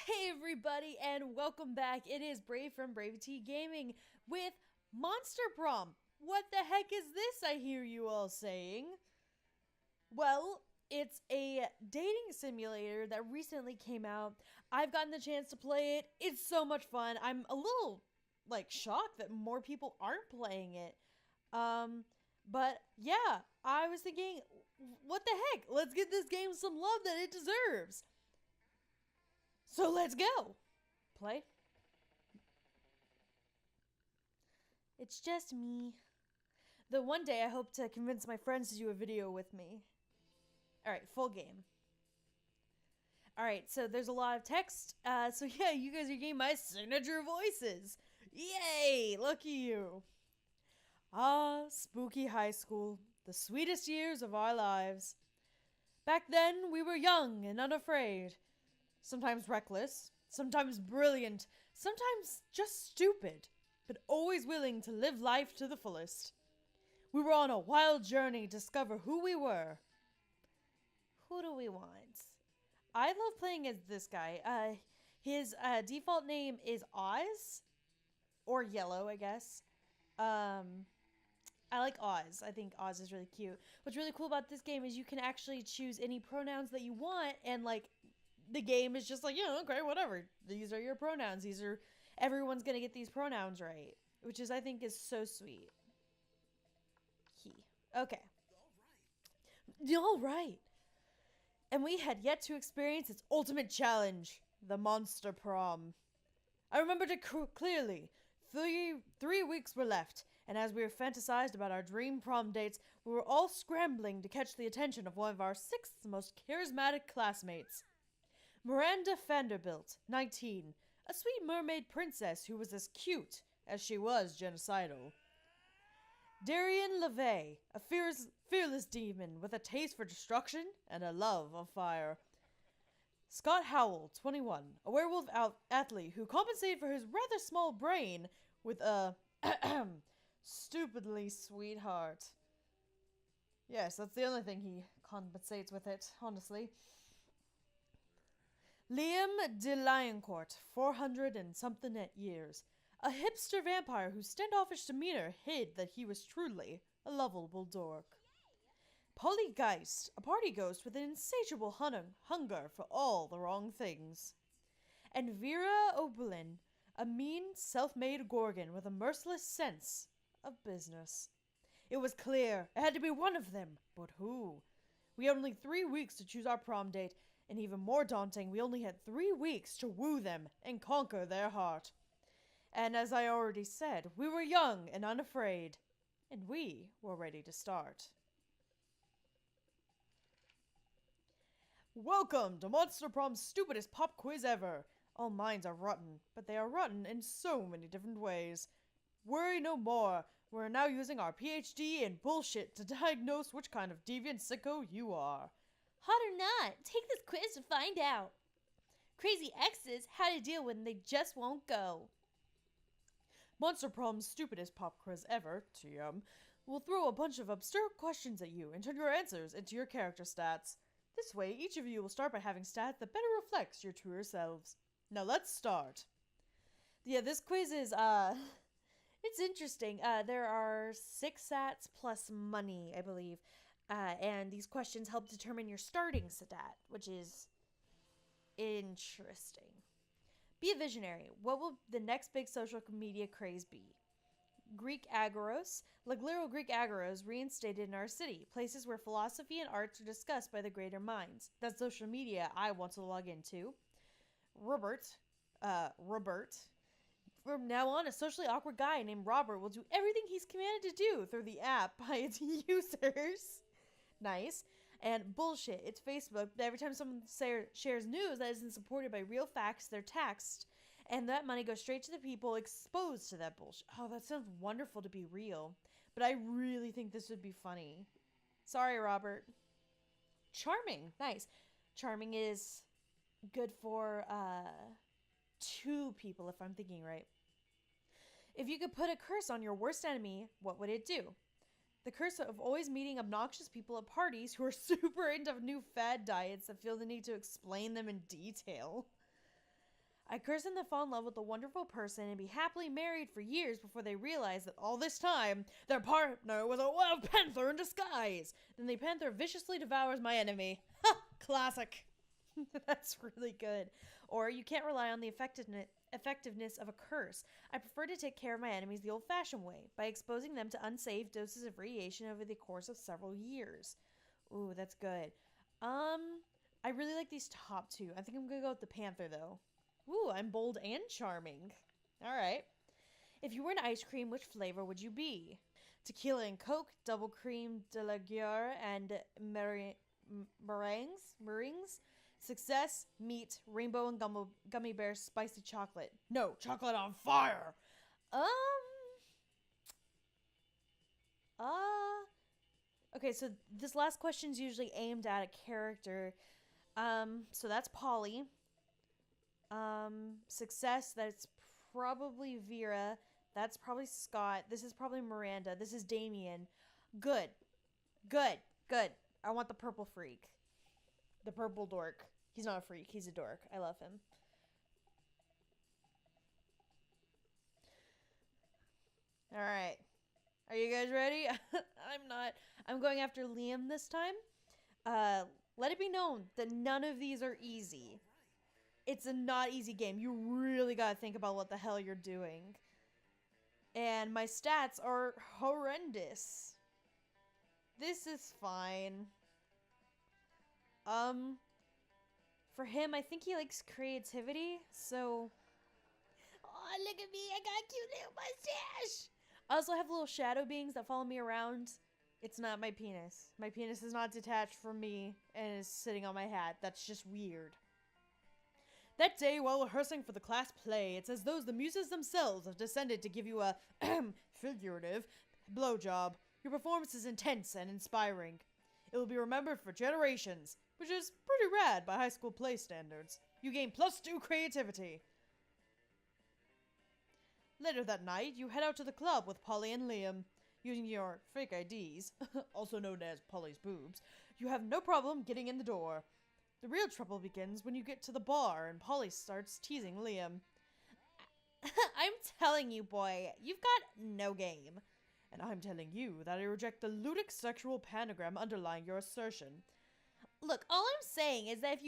Hey everybody, and welcome back. It is Brave from BraveIty Gaming with Monster Prom. What the heck is this, I hear you all saying? Well, it's a dating simulator that recently came out. I've gotten the chance to play it. It's so much fun. I'm a little, shocked that more people aren't playing it. But yeah, I was thinking, what the heck? Let's give this game some love that it deserves. So let's go. Play. It's just me. Though one day I hope to convince my friends to do a video with me. Alright, full game. Alright, so there's a lot of text. So yeah, you guys are getting my signature voices. Yay! Lucky you. Ah, spooky high school. The sweetest years of our lives. Back then, we were young and unafraid. Sometimes reckless, sometimes brilliant, sometimes just stupid, but always willing to live life to the fullest. We were on a wild journey to discover who we were. Who do we want? I love playing as this guy. His default name is Oz, or Yellow, I guess. I like Oz. I think Oz is really cute. What's really cool about this game is you can actually choose any pronouns that you want, and the game is just like, yeah, okay, whatever. These are your pronouns. Everyone's gonna get these pronouns right, which I think is so sweet. He. Okay. All right. And we had yet to experience its ultimate challenge, the Monster Prom. I remembered it clearly. Three weeks were left, and as we were fantasized about our dream prom dates, we were all scrambling to catch the attention of one of our sixth most charismatic classmates. Miranda Vanderbilt, 19, a sweet mermaid princess who was as cute as she was genocidal. Darian LeVay, a fearless demon with a taste for destruction and a love of fire. Scott Howell, 21, a werewolf athlete who compensated for his rather small brain with a stupidly sweet heart. Yes, that's the only thing he compensates with it, honestly. Liam de Lioncourt, 400 and something years. A hipster vampire whose standoffish demeanor hid that he was truly a lovable dork. Polly Geist, a party ghost with an insatiable hunger for all the wrong things. And Vera Oberlin, a mean, self-made gorgon with a merciless sense of business. It was clear it had to be one of them, but who? We had only 3 weeks to choose our prom date, and even more daunting, we only had 3 weeks to woo them and conquer their heart. And as I already said, we were young and unafraid, and we were ready to start. Welcome to Monster Prom's stupidest pop quiz ever. All minds are rotten, but they are rotten in so many different ways. Worry no more. We're now using our PhD in bullshit to diagnose which kind of deviant sicko you are. Hot or not, take this quiz to find out. Crazy exes, how to deal when they just won't go. Monster Prom's stupidest pop quiz ever, TM, will throw a bunch of absurd questions at you and turn your answers into your character stats. This way, each of you will start by having stats that better reflects your truer selves. Now let's start. Yeah, this quiz is, it's interesting. There are 6 stats plus money, I believe. And these questions help determine your starting stat, which is interesting. Be a visionary. What will the next big social media craze be? Greek agoros, like literal Greek agoros reinstated in our city, places where philosophy and arts are discussed by the greater minds. That's social media I want to log into. Robert. From now on, a socially awkward guy named Robert will do everything he's commanded to do through the app by its users. Nice. And bullshit, it's Facebook, but every time someone shares news that isn't supported by real facts, they're taxed, and that money goes straight to the people exposed to that bullshit. Oh, that sounds wonderful to be real, but I really think this would be funny. Sorry, Robert. Charming. Nice. Charming is good for 2 people, if I'm thinking right. If you could put a curse on your worst enemy, what would it do? The curse of always meeting obnoxious people at parties who are super into new fad diets that feel the need to explain them in detail. I curse them to fall in love with a wonderful person and be happily married for years before they realize that all this time, their partner was a wild panther in disguise. Then the panther viciously devours my enemy. Ha! Classic. That's really good. Or you can't rely on the effectiveness of a curse. I prefer to take care of my enemies the old-fashioned way, by exposing them to unsafe doses of radiation over the course of several years. Ooh, that's good. I really like these top two. I think I'm gonna go with the panther, though. Ooh, I'm bold and charming. All right. If you were an ice cream, which flavor would you be? Tequila and Coke, double cream de la Guerre, and meringues. Success, meat, rainbow and gummy bear, spicy chocolate. No, chocolate on fire. Okay, so this last question's usually aimed at a character. So that's Polly. Success, that's probably Vera. That's probably Scott. This is probably Miranda. This is Damien. Good. I want the purple freak. The purple dork. He's not a freak. He's a dork. I love him. All right. Are you guys ready? I'm not. I'm going after Liam this time. Let it be known that none of these are easy. It's a not easy game. You really gotta think about what the hell you're doing. And my stats are horrendous. This is fine. For him, I think he likes creativity, so... Oh, look at me, I got a cute little mustache! I also have little shadow beings that follow me around. It's not my penis. My penis is not detached from me and is sitting on my hat. That's just weird. That day, while rehearsing for the class play, it's as though the muses themselves have descended to give you a figurative blowjob. Your performance is intense and inspiring. It will be remembered for generations, which is pretty rad by high school play standards. You gain +2 creativity. Later that night, you head out to the club with Polly and Liam. Using your fake IDs, also known as Polly's boobs, you have no problem getting in the door. The real trouble begins when you get to the bar and Polly starts teasing Liam. I'm telling you, boy, you've got no game. And I'm telling you that I reject the ludic sexual panagram underlying your assertion. Look, all I'm saying is that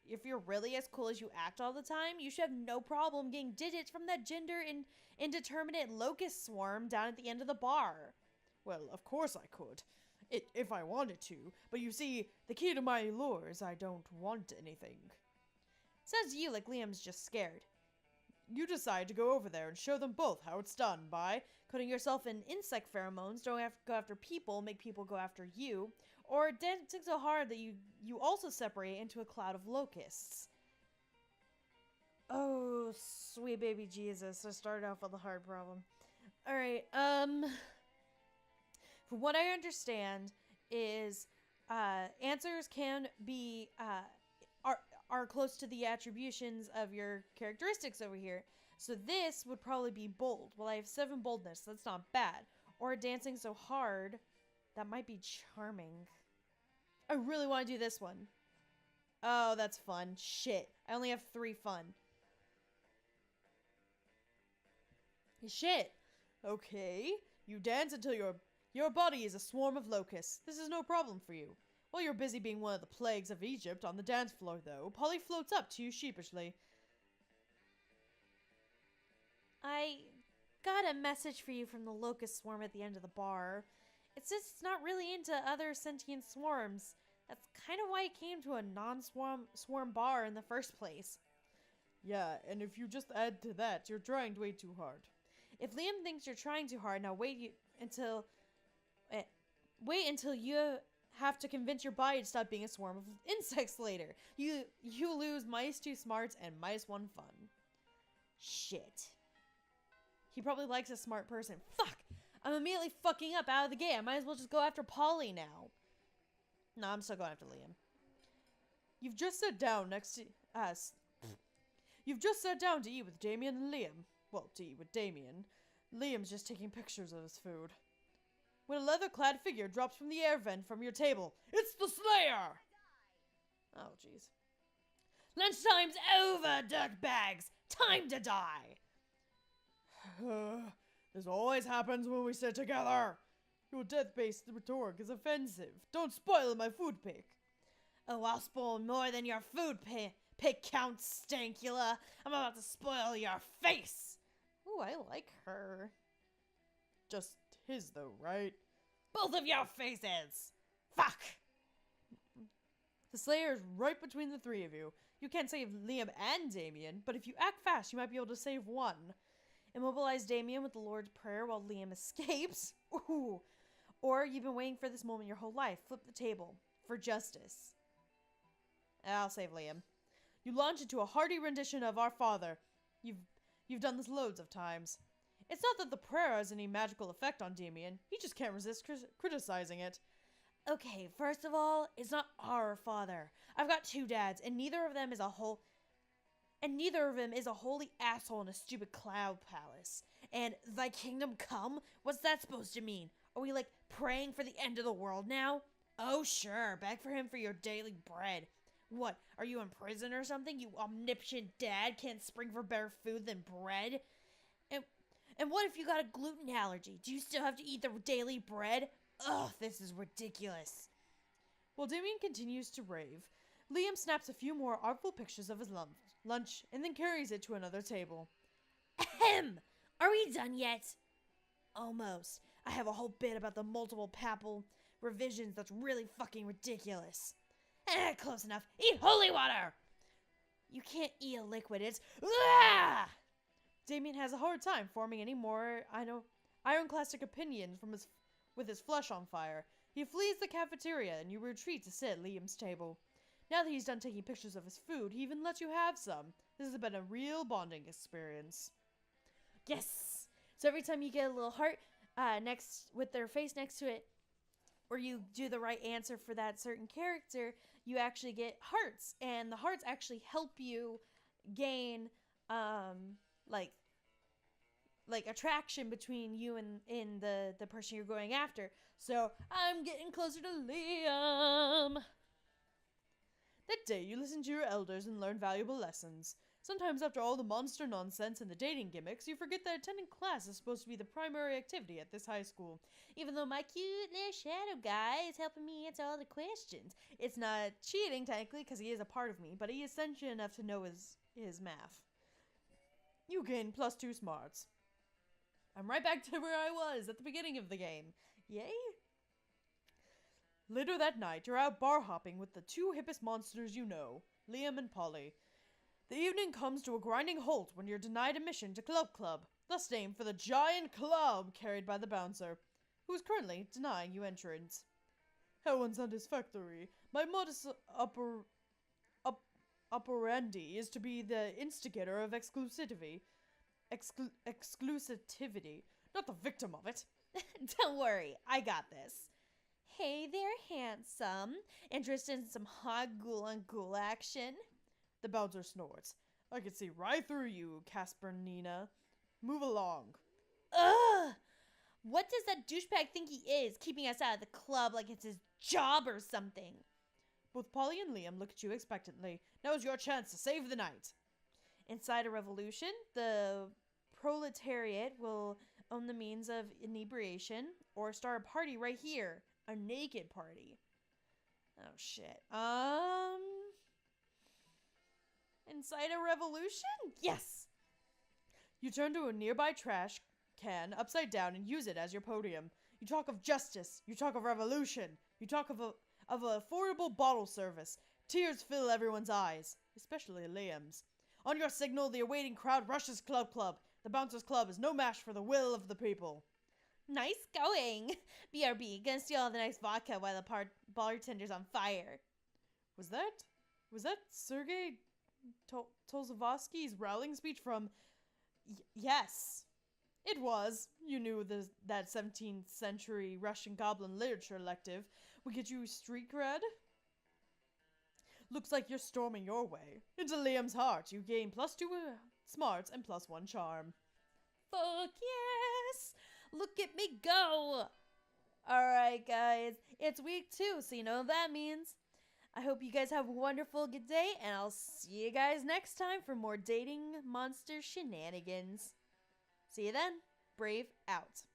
if you're really as cool as you act all the time, you should have no problem getting digits from that gender indeterminate locust swarm down at the end of the bar. Well, of course I could. If I wanted to, but you see, the key to my allure is I don't want anything. Sounds to you like Liam's just scared. You decide to go over there and show them both how it's done by coating yourself in insect pheromones, don't have to go after people, make people go after you, or dancing so hard that you also separate into a cloud of locusts. Oh, sweet baby Jesus, I started off with a hard problem. Alright, from what I understand is answers can be are close to the attributions of your characteristics over here. So this would probably be bold. Well, I have 7 boldness. That's not bad. Or dancing so hard. That might be charming. I really want to do this one. Oh, that's fun. Shit. I only have 3 fun. Shit. Okay. You dance until your body is a swarm of locusts. This is no problem for you. While you're busy being one of the plagues of Egypt on the dance floor, though, Polly floats up to you sheepishly. I got a message for you from the locust swarm at the end of the bar. It's just it's not really into other sentient swarms. That's kind of why it came to a non-swarm bar in the first place. Yeah, and if you just add to that, you're trying way too hard. If Liam thinks you're trying too hard, now wait until you have to convince your body to stop being a swarm of insects later. You lose -2 smarts and -1 fun. Shit. He probably likes a smart person. Fuck! I'm immediately fucking up out of the gate. I might as well just go after Polly now. No, I'm still going after Liam. You've just sat down next to us. You've just sat down to eat with Damien and Liam. Well, to eat with Damien. Liam's just taking pictures of his food. When a leather-clad figure drops from the air vent from your table. It's the Slayer! Oh, jeez. Lunchtime's over, dirtbags! Time to die! This always happens when we sit together. Your death-based rhetoric is offensive. Don't spoil my food pick. Oh, I'll spoil more than your food pick count, Stankula. I'm about to spoil your face. Ooh, I like her. Just his, though, right? Both of your faces. Fuck. The Slayer is right between the three of you. You can't save Liam and Damien, but if you act fast, you might be able to save one. Immobilize Damien with the Lord's Prayer while Liam escapes. Ooh. Or you've been waiting for this moment your whole life. Flip the table. For justice. I'll save Liam. You launch into a hearty rendition of Our Father. You've done this loads of times. It's not that the prayer has any magical effect on Damien. He just can't resist criticizing it. Okay, first of all, it's not Our Father. I've got two dads, and neither of them is a holy asshole in a stupid cloud palace. And thy kingdom come? What's that supposed to mean? Are we, like, praying for the end of the world now? Oh, sure. Beg for him for your daily bread. What, are you in prison or something? You omniscient dad can't spring for better food than bread? And what if you got a gluten allergy? Do you still have to eat the daily bread? Ugh, this is ridiculous. While Damien continues to rave, Liam snaps a few more artful pictures of his lunch and then carries it to another table. Ahem! Are we done yet? Almost. I have a whole bit about the multiple papal revisions that's really fucking ridiculous. Close enough. Eat holy water! You can't eat a liquid, it's... Ah! Damien has a hard time forming any more ironclastic opinions with his flesh on fire. He flees the cafeteria and you retreat to sit at Liam's table. Now that he's done taking pictures of his food, he even lets you have some. This has been a real bonding experience. Yes! So every time you get a little heart with their face next to it, or you do the right answer for that certain character, you actually get hearts. And the hearts actually help you gain, like attraction between you and the person you're going after. So I'm getting closer to Liam. That day, you listen to your elders and learn valuable lessons. Sometimes after all the monster nonsense and the dating gimmicks, you forget that attending class is supposed to be the primary activity at this high school. Even though my cute little shadow guy is helping me answer all the questions. It's not cheating, technically, because he is a part of me, but he is sentient enough to know his math. You gain +2 smarts. I'm right back to where I was at the beginning of the game. Yay! Later that night, you're out bar hopping with the two hippest monsters you know, Liam and Polly. The evening comes to a grinding halt when you're denied admission to Club, thus named for the giant club carried by the bouncer, who is currently denying you entrance. How unsatisfactory. My modus operandi is to be the instigator of exclusivity, not the victim of it. Don't worry, I got this. Hey there, handsome. Interested in some hot ghoul on ghoul action? The bouncer snorts. I can see right through you, Casper Nina. Move along. Ugh! What does that douchebag think he is, keeping us out of the club like it's his job or something? Both Polly and Liam look at you expectantly. Now is your chance to save the night. Inside a revolution, the proletariat will own the means of inebriation or start a party right here. A naked party. Oh, shit. Inside a revolution? Yes! You turn to a nearby trash can upside down and use it as your podium. You talk of justice. You talk of revolution. You talk of affordable bottle service. Tears fill everyone's eyes, especially Liam's. On your signal, the awaiting crowd rushes Club. The Bouncers Club is no match for the will of the people. Nice going. BRB, gonna steal all the nice vodka while the bartender's on fire. Was that Sergei Tolzavsky's rallying speech from... Yes. It was. You knew that 17th century Russian goblin literature elective would get you street cred. Looks like you're storming your way. Into Liam's heart, you gain +2 smarts and +1 charm. Fuck yes! Look at me go! Alright, guys. It's week 2, so you know what that means. I hope you guys have a wonderful good day, and I'll see you guys next time for more dating monster shenanigans. See you then. Brave out.